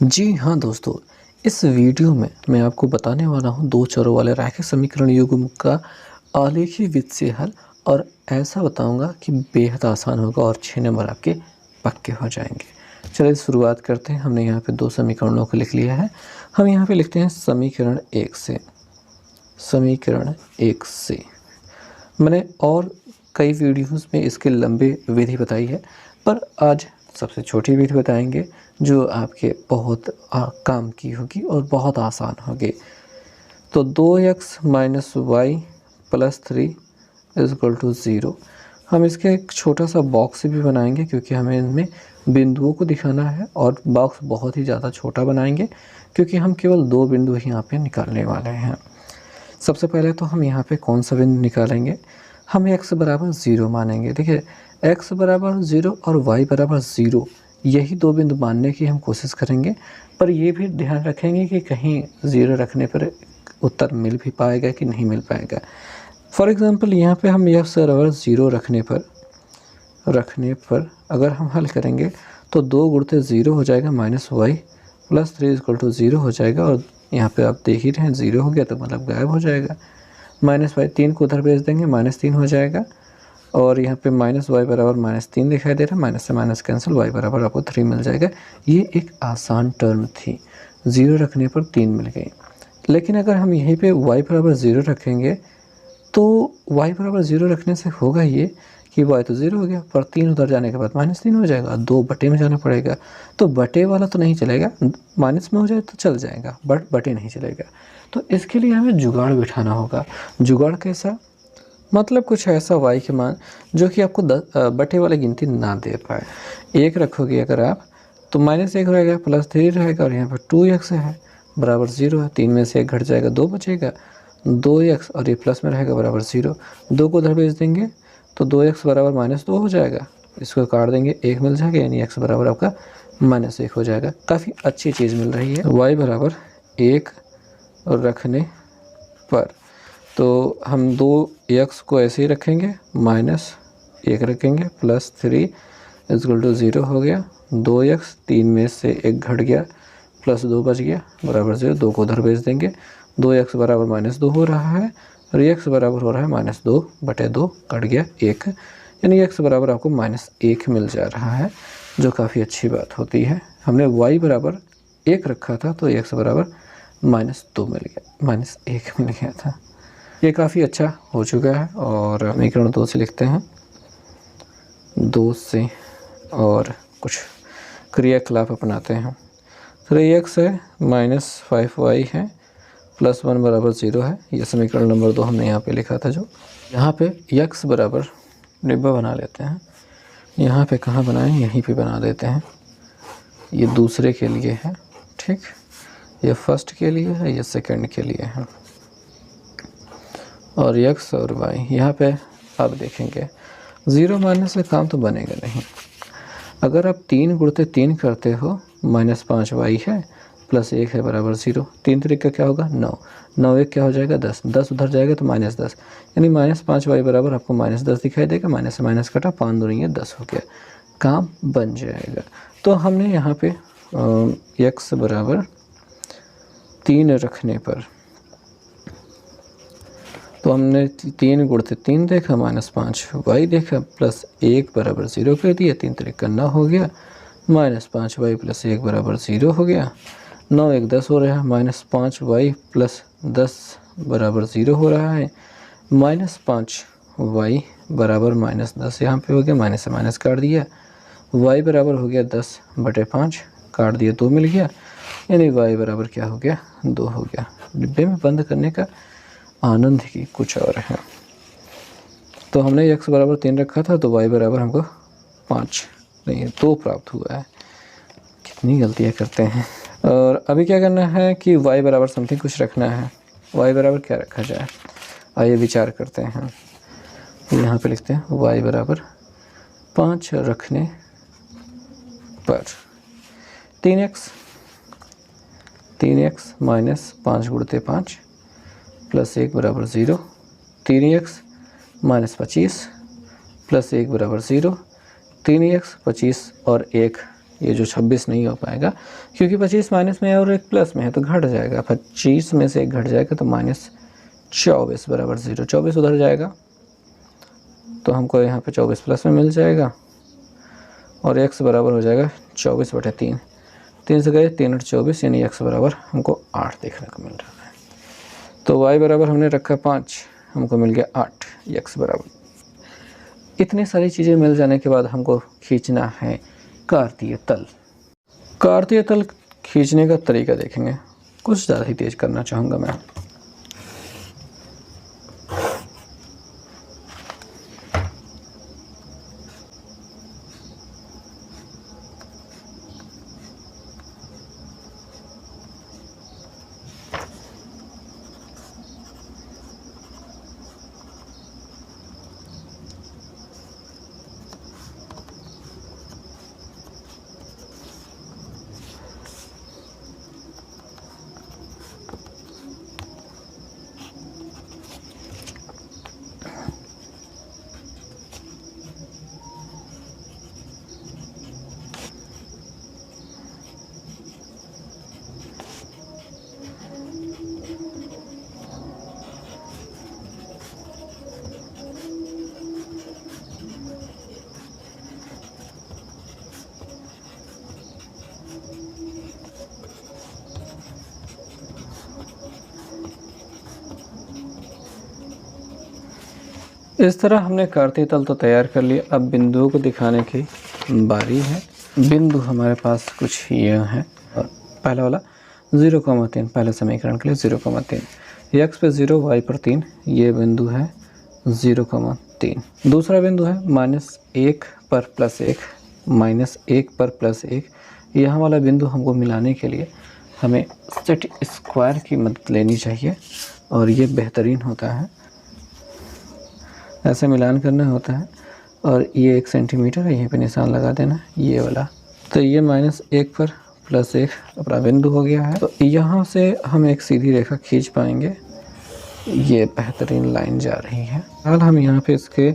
जी हाँ दोस्तों, इस वीडियो में मैं आपको बताने वाला हूँ दो चरों वाले रैखिक समीकरण युग्म का आलेखी विधि से हल और ऐसा बताऊँगा कि बेहद आसान होगा और 6 नंबर आपके पक्के हो जाएँगे। चलिए शुरुआत करते हैं। हमने यहाँ पे दो समीकरणों को लिख लिया है। हम यहाँ पे लिखते हैं समीकरण 1 से। मैंने और कई वीडियोज़ में इसके लंबे विधि बताई है, पर आज सबसे छोटी विधि बताएंगे जो आपके बहुत काम की होगी और बहुत आसान होगी। तो 2x minus y plus 3 equal to 0। हम इसके एक छोटा सा बॉक्स भी बनाएंगे क्योंकि हमें इनमें बिंदुओं को दिखाना है, और बॉक्स बहुत ही ज़्यादा छोटा बनाएंगे क्योंकि हम केवल दो बिंदु ही यहाँ पे निकालने वाले हैं। सबसे पहले तो हम यहाँ पे कौन सा बिंदु निकालेंगे, हम x बराबर 0 मानेंगे। देखिए x बराबर 0 और y बराबर 0, यही दो बिंदु मानने की हम कोशिश करेंगे, पर ये भी ध्यान रखेंगे कि कहीं 0 रखने पर उत्तर मिल भी पाएगा कि नहीं मिल पाएगा। फॉर एग्ज़ाम्पल यहाँ पे हम x बराबर 0 रखने पर अगर हम हल करेंगे तो 2 गुणित 0 हो जाएगा minus y plus 3 equal to 0 हो जाएगा, और यहाँ पे आप देख ही रहे हैं 0 हो गया तो मतलब गायब हो जाएगा। माइनस वाई 3 को उधर भेज देंगे, माइनस 3 हो जाएगा, और यहाँ पे माइनस वाई बराबर माइनस 3 दिखाई दे रहा है। माइनस से माइनस कैंसिल, वाई बराबर आपको 3 मिल जाएगा। ये एक आसान टर्म थी, 0 रखने पर 3 मिल गई। लेकिन अगर हम यहीं पे y बराबर 0 रखेंगे तो y बराबर 0 रखने से होगा ये कि y तो 0 हो गया, पर 3 उधर जाने के बाद माइनस 3 हो जाएगा, 2 बटे में जाना पड़ेगा। तो बटे वाला तो नहीं चलेगा, माइनस में हो जाए तो चल जाएगा, बट बटे नहीं चलेगा। तो इसके लिए हमें जुगाड़ बिठाना होगा। जुगाड़ कैसा, मतलब कुछ ऐसा y के मान जो कि आपको बटे वाली गिनती ना दे पाए। 1 रखोगे अगर आप तो माइनस 1 रहेगा, प्लस 3 रहेगा, और यहाँ पर 2x है बराबर 0 है। 3 में से 1 घट जाएगा, 2 बचेगा, 2x, और ये प्लस में रहेगा बराबर 0। 2 को उधर भेज देंगे तो 2x बराबर माइनस 2 हो जाएगा। इसको काट देंगे, 1 मिल जाएगा, यानी x बराबर आपका माइनस 1 हो जाएगा। काफ़ी अच्छी चीज़ मिल रही है। y बराबर 1 रखने पर तो हम 2x को ऐसे ही रखेंगे, माइनस 1 रखेंगे, प्लस 3 इक्वल टू 0 हो गया। 2x, 3 में से 1 घट गया, प्लस 2 बच गया बराबर 0। 2 को उधर भेज देंगे, 2x बराबर माइनस 2 हो रहा है, और x बराबर हो रहा है माइनस 2 बटे 2, कट गया 1, यानी x बराबर आपको माइनस 1 मिल जा रहा है, जो काफ़ी अच्छी बात होती है। हमने y बराबर 1 रखा था तो x बराबर माइनस 2 मिल गया, माइनस 1 मिल गया था। ये काफ़ी अच्छा हो चुका है। और समीकरण 2 से लिखते हैं, 2 से और कुछ क्रियाकलाप अपनाते हैं। 3x है, माइनस 5y है, प्लस 1 बराबर 0 है। यह समीकरण नंबर 2 हमने यहाँ पे लिखा था। जो यहाँ पे x बराबर डिब्बा बना लेते हैं। यहाँ पे कहाँ बनाएं, यहीं पे बना देते हैं। ये दूसरे के लिए है, ठीक, ये फर्स्ट के लिए है, ये सेकंड के लिए है, और x और y यहाँ पे आप देखेंगे 0 मानने से काम तो बनेगा नहीं। अगर आप 3 गुणित 3 करते हो, माइनस 5y है, प्लस 1 है बराबर 0। 3 तरीका क्या होगा, 9, 9 1 क्या हो जाएगा 10, 10 उधर जाएगा तो माइनस 10, यानी माइनस 5y बराबर आपको माइनस 10 दिखाई देगा। माइनस से माइनस कटा, 5 दूनी है 10 हो गया, काम बन जाएगा। तो हमने यहाँ पे x बराबर 3 रखने पर तो हमने 3 गुणित 3 देखा, माइनस 5y देखा, प्लस 1 बराबर 0 कर दिया। 3 तरीका 9 हो गया, माइनस 5y प्लस 1 बराबर 0 हो गया। 9 1 10 हो रहा है, माइनस 5y प्लस 10 बराबर 0 हो रहा है। माइनस 5y बराबर माइनस 10 यहाँ पे हो गया, माइनस से माइनस काट दिया, y बराबर हो गया 10 बटे 5, काट दिया 2 मिल गया, यानी y बराबर क्या हो गया, 2 हो गया। डिब्बे में बंद करने का आनंद ही कुछ और है। तो हमने x बराबर 3 रखा था तो y बराबर हमको 5 नहीं 2 प्राप्त हुआ है। कितनी गलतियाँ करते हैं। और अभी क्या करना है कि y बराबर समथिंग कुछ रखना है। y बराबर क्या रखा जाए, आइए विचार करते हैं। यहाँ पे लिखते हैं y बराबर 5 रखने पर 3x माइनस 5 गुणित 5 प्लस 1 बराबर 0, 3x माइनस 25 प्लस 1 बराबर 0, 3x 25 और 1 ये जो 26 नहीं हो पाएगा, क्योंकि 25 माइनस में है और एक प्लस में है तो घट जाएगा। 25 में से एक घट जाएगा तो -24 बराबर 0। 24 उधर जाएगा तो हमको यहाँ पे 24 प्लस में मिल जाएगा और x बराबर हो जाएगा 24/3। 3 से गए 3 8 24, यानी x बराबर हमको 8 देखने को मिल रहा है। तो y बराबर हमने रखा 5, हमको मिल गया 8, x बराबर। इतनी सारी चीज़ें मिल जाने के बाद हमको खींचना है कार्तीय तल। कार्तीय तल खींचने का तरीका देखेंगे, कुछ ज़्यादा ही तेज़ करना चाहूँगा मैं। इस तरह हमने कार्तीय तल तो तैयार कर लिया। अब बिंदुओं को दिखाने की बारी है। बिंदु हमारे पास कुछ ये हैं। और पहला वाला 0,3, पहले समीकरण के लिए 0,3, x पे 0 y पर 3, ये बिंदु है 0,3। दूसरा बिंदु है -1 पर +1, -1 पर +1। यहाँ वाला बिंदु हमको मिलाने के लिए हमें सेट स्क्वायर की मदद लेनी चाहिए और ये बेहतरीन होता है। ऐसे मिलान करना होता है और ये 1 सेंटीमीटर है, यहीं पे निशान लगा देना ये वाला। तो ये -1 पर +1 अपना बिंदु हो गया है। तो यहाँ से हम एक सीधी रेखा खींच पाएंगे। ये बेहतरीन लाइन जा रही है। फिलहाल हम यहाँ पे इसके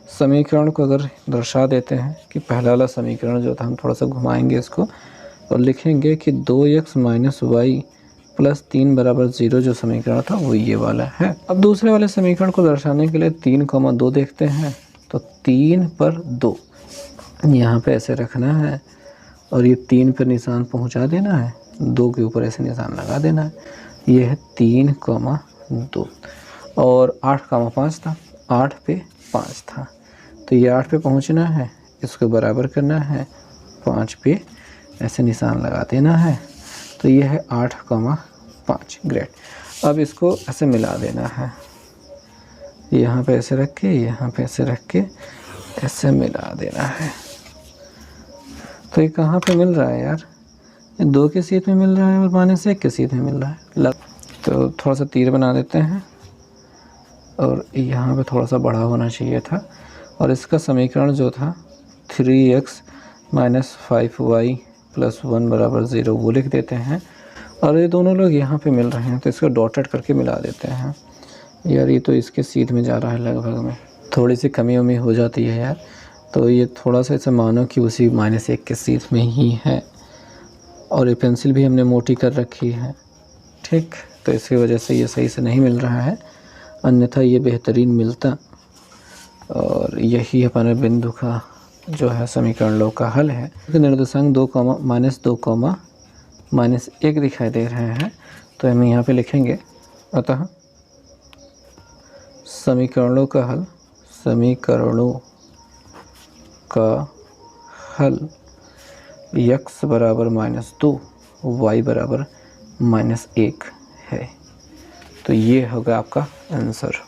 समीकरण को अगर दर्शा देते हैं कि पहला वाला समीकरण जो था, हम थोड़ा सा घुमाएंगे इसको और लिखेंगे कि 2x - y + 3 बराबर 0 जो समीकरण था वो ये वाला है। अब दूसरे वाले समीकरण को दर्शाने के लिए 3,2 देखते हैं। तो 3 पर 2 यहाँ पे ऐसे रखना है और ये 3 पर निशान पहुँचा देना है, 2 के ऊपर ऐसे निशान लगा देना है। ये है 3,2 और 8,5 था, 8 पे 5 था तो ये 8 पे पहुँचना है, इसको बराबर करना है, 5 पे ऐसे निशान लगा देना है। तो ये है 8,5। ग्रेट। अब इसको ऐसे मिला देना है, यहाँ पे ऐसे रख के, यहाँ पे ऐसे रख के ऐसे मिला देना है। तो ये कहाँ पे मिल रहा है यार? ये 2 के सीध में मिल रहा है और -1 के सीध में मिल रहा है। तो थोड़ा सा तीर बना देते हैं और यहाँ पे थोड़ा सा बड़ा होना चाहिए था। और इसका समीकरण जो था 3x - 5y + 1 बराबर 0 वो लिख देते हैं। और ये दोनों लोग यहाँ पे मिल रहे हैं तो इसको डॉटेड करके मिला देते हैं। यार ये तो इसके सीध में जा रहा है, लगभग में थोड़ी सी कमी उमी हो जाती है यार। तो ये थोड़ा सा ऐसे मानो कि उसी -1 के सीध में ही है। और ये पेंसिल भी हमने मोटी कर रखी है, ठीक। तो इसकी वजह से ये सही से नहीं मिल रहा है, अन्यथा ये बेहतरीन मिलता। और यही हमारे बिंदु का जो है समीकरण लोग का हल है। निर्देशांक 2, -2, -1 दिखाई दे रहे हैं तो हम यहाँ पे लिखेंगे, अतः समीकरणों का हल, समीकरणों का हल x बराबर -2, y बराबर -1 है। तो ये होगा आपका आंसर।